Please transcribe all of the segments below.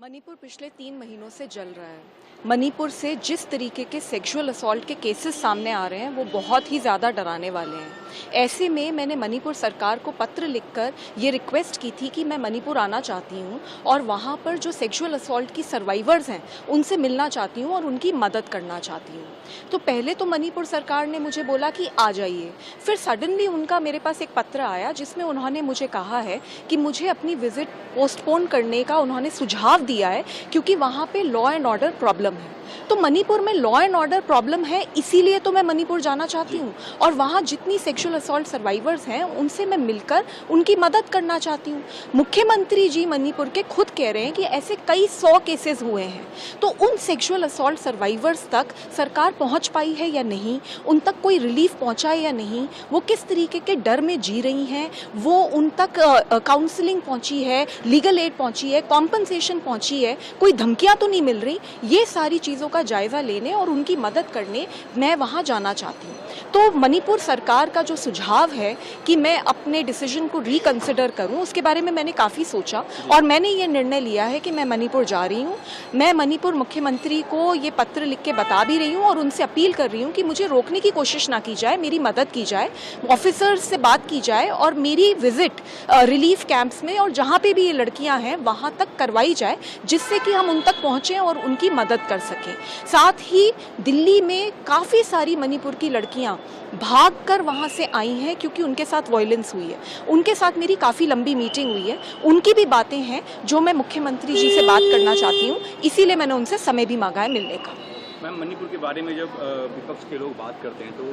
मणिपुर पिछले 3 महीनों से जल रहा है। मणिपुर से जिस तरीके के सेक्सुअल असॉल्ट के केसेस सामने आ रहे हैं वो बहुत ही ज़्यादा डराने वाले हैं। ऐसे में मैंने मणिपुर सरकार को पत्र लिखकर ये रिक्वेस्ट की थी कि मैं मणिपुर आना चाहती हूँ और वहाँ पर जो सेक्सुअल असॉल्ट की सर्वाइवर्स हैं उनसे मिलना चाहती हूँ और उनकी मदद करना चाहती हूँ। तो पहले तो मणिपुर सरकार ने मुझे बोला कि आ जाइए, फिर सडनली उनका मेरे पास एक पत्र आया जिसमें उन्होंने मुझे कहा है कि मुझे अपनी विजिट पोस्टपोन करने का उन्होंने सुझाव दिया है क्योंकि वहाँ पे लॉ एंड ऑर्डर प्रॉब्लम है। तो मणिपुर में लॉ एंड ऑर्डर प्रॉब्लम है, इसीलिए तो मैं मणिपुर जाना चाहती हूँ और वहाँ जितनी सेक्सुअल असॉल्ट सर्वाइवर्स हैं उनसे मैं मिलकर उनकी मदद करना चाहती हूँ। मुख्यमंत्री जी मणिपुर के खुद कह रहे हैं कि ऐसे कई 100 केसेस हुए हैं, तो उन सेक्सुअल असॉल्ट सर्वाइवर्स तक सरकार पहुँच पाई है या नहीं, उन तक कोई रिलीफ पहुँचा है या नहीं, वो किस तरीके के डर में जी रही हैं, वो उन तक काउंसलिंग पहुँची है, लीगल एड पहुँची है, कॉम्पनसेशन पहुँची है, कोई धमकियाँ तो नहीं मिल रही, ये सारी चीज़ों का जायज़ा लेने और उनकी मदद करने मैं वहाँ जाना चाहती हूँ। तो मणिपुर सरकार का जो सुझाव है कि मैं अपने डिसीजन को रिकंसिडर करूँ, उसके बारे में मैंने काफ़ी सोचा और मैंने ये निर्णय लिया है कि मैं मणिपुर जा रही हूँ। मैं मणिपुर मुख्यमंत्री को ये पत्र लिख के बता भी रही हूँ और उनसे अपील कर रही हूँ कि मुझे रोकने की कोशिश ना की जाए, मेरी मदद की जाए, ऑफिसर्स से बात की जाए और मेरी विजिट रिलीफ कैंप्स में और जहाँ पे भी ये लड़कियाँ हैं वहाँ तक करवाई जाए, जिससे कि हम उन तक पहुँचें और उनकी मदद कर सकें। साथ ही दिल्ली में काफ़ी सारी मणिपुर की लड़कियां भागकर वहां से आई हैं क्योंकि उनके साथ वायलेंस हुई है। उनके साथ मेरी काफ़ी लंबी मीटिंग हुई है, उनकी भी बातें हैं जो मैं मुख्यमंत्री जी से बात करना चाहती हूँ, इसीलिए मैंने उनसे समय भी मांगा है मिलने का। मैम, मणिपुर के बारे में जब विपक्ष के लोग बात करते हैं तो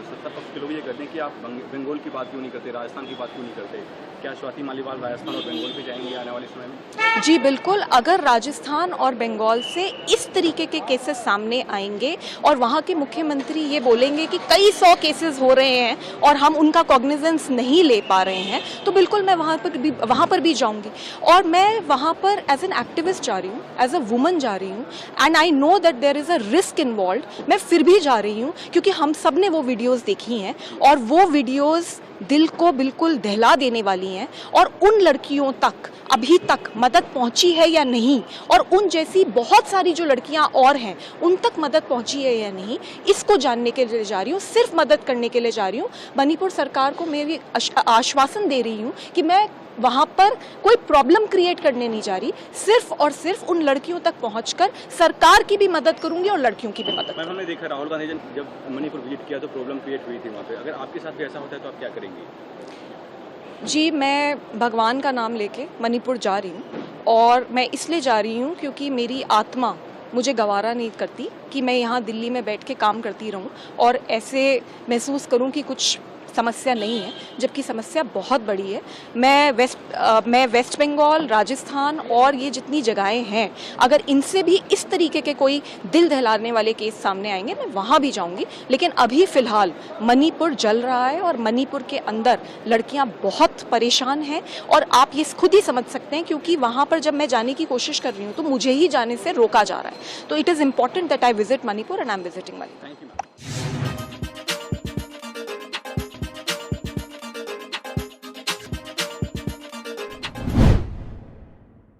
सत्ता पक्ष के लोग ये कहते हैं कि आप बंगाल की बात क्यों नहीं करते, राजस्थान की बात क्यों नहीं करते। क्या स्वाति मालीवाल राजस्थान और बंगाल पे जाएंगे आने वाले समय में? जी बिल्कुल, अगर राजस्थान और बंगाल से इस तरीके के केसेस सामने आएंगे और वहाँ के मुख्यमंत्री ये बोलेंगे कि कई 100 केसेस हो रहे हैं और हम उनका कॉग्निजेंस नहीं ले पा रहे हैं, तो बिल्कुल मैं वहाँ पर भी जाऊँगी। और मैं वहाँ पर एज एन एक्टिविस्ट जा रही हूँ, एज अ वुमन जा रही हूँ and I know that there is a risk involve. मैं फिर भी जा रही हूँ क्योंकि हम सब ने वो वीडियोज़ देखी हैं और वो वीडियोज़ दिल को बिल्कुल दहला देने वाली हैं और उन लड़कियों तक अभी तक मदद पहुंची है या नहीं और उन जैसी बहुत सारी जो लड़कियां और हैं उन तक मदद पहुंची है या नहीं, इसको जानने के लिए जा रही हूँ, सिर्फ मदद करने के लिए जा रही हूँ। मणिपुर सरकार को मैं ये आश्वासन दे रही हूँ कि मैं वहाँ पर कोई प्रॉब्लम क्रिएट करने नहीं जा रही, सिर्फ और सिर्फ उन लड़कियों तक पहुंचकर सरकार की भी मदद करूंगी और लड़कियों की भी मदद। मैम, हमने देखा राहुल गांधी जब मणिपुर विजिट किया तो प्रॉब्लम क्रिएट हुई थी वहाँ पे, अगर आपके साथ भी ऐसा होता है तो आप क्या करेंगी? जी, मैं भगवान का नाम लेके मणिपुर जा रही हूँ और मैं इसलिए जा रही हूँ क्योंकि मेरी आत्मा मुझे गवारा नहीं करती कि मैं यहाँ दिल्ली में बैठ के काम करती रहूँ और ऐसे महसूस करूँ कि कुछ समस्या नहीं है, जबकि समस्या बहुत बड़ी है। मैं वेस्ट बंगाल, राजस्थान और ये जितनी जगहें हैं, अगर इनसे भी इस तरीके के कोई दिल दहलाने वाले केस सामने आएंगे मैं वहाँ भी जाऊँगी, लेकिन अभी फ़िलहाल मणिपुर जल रहा है और मणिपुर के अंदर लड़कियाँ बहुत परेशान हैं और आप ये खुद ही समझ सकते हैं क्योंकि वहाँ पर जब मैं जाने की कोशिश कर रही हूँ तो मुझे ही जाने से रोका जा रहा है। तो it is important that I visit Manipur and I am visiting Manipur. Thank you.